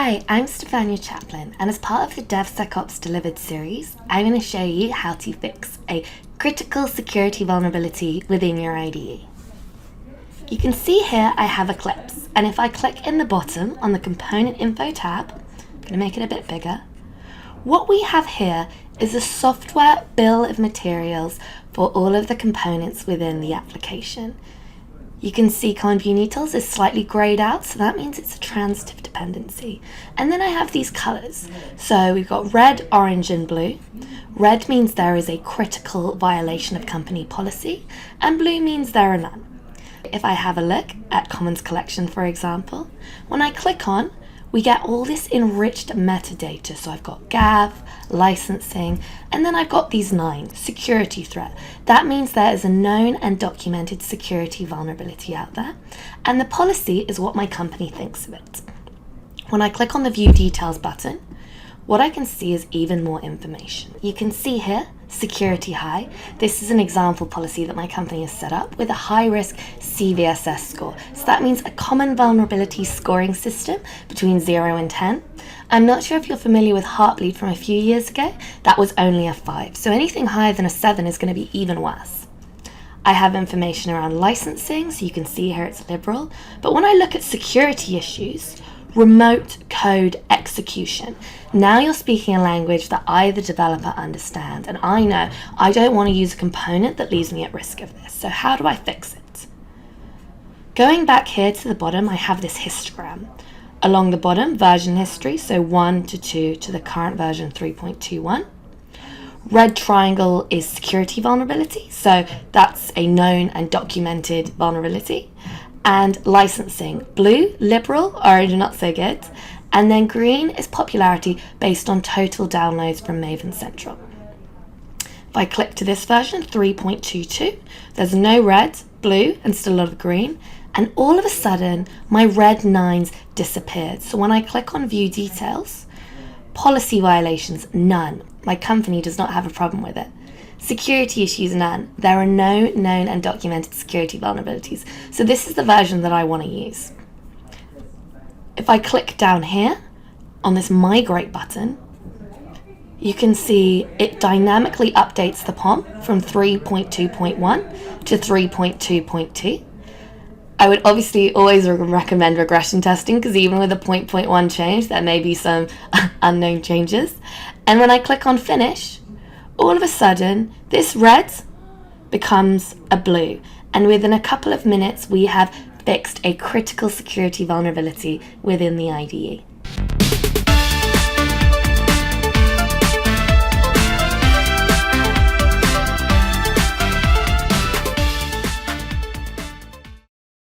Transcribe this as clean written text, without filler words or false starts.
Hi, I'm Stefania Chaplin, and as part of the DevSecOps Delivered series, I'm going to show you how to fix a critical security vulnerability within your IDE. You can see here I have Eclipse, and if I click in the bottom on the Component Info tab, I'm going to make it a bit bigger, what we have here is a software bill of materials for all of the components within the application. You can see Common View Utils is slightly grayed out, so that means it's a transitive dependency. And then I have these colors. So we've got red, orange, and blue. Red means there is a critical violation of company policy, and blue means there are none. If I have a look at Commons Collection, for example, when I click on, we get all this enriched metadata. So I've got GAV, licensing, and then I've got these 9, security threat. That means there is a known and documented security vulnerability out there, and the policy is what my company thinks of it. When I click on the View Details button, what I can see is even more information. You can see here, security high. This is an example policy that my company has set up with a high-risk CVSS score. So that means a common vulnerability scoring system between 0 and 10. I'm not sure if you're familiar with Heartbleed from a few years ago. That was only a 5. So anything higher than a 7 is going to be even worse. I have information around licensing, so you can see here it's liberal. But when I look at security issues, remote code execution. Now you're speaking a language that I, the developer, understand, and I know I don't want to use a component that leaves me at risk of this. So how do I fix it? Going back here to the bottom, I have this histogram. Along the bottom, version history, so 1 to 2 to the current version 3.21. Red triangle is security vulnerability, so that's a known and documented vulnerability. And licensing, blue, liberal, orange, not so good. And then green is popularity based on total downloads from Maven Central. If I click to this version, 3.22, there's no red, blue, and still a lot of green. And all of a sudden, my red 9s disappeared. So when I click on View Details, policy violations, none. My company does not have a problem with it. Security issues, none. There are no known and documented security vulnerabilities. So this is the version that I want to use. If I click down here on this migrate button, you can see it dynamically updates the POM from 3.2.1 to 3.2.2. I would obviously always recommend regression testing because even with a 0.1 change, there may be some unknown changes. And when I click on finish, all of a sudden, this red becomes a blue. And within a couple of minutes, we have fixed a critical security vulnerability within the IDE.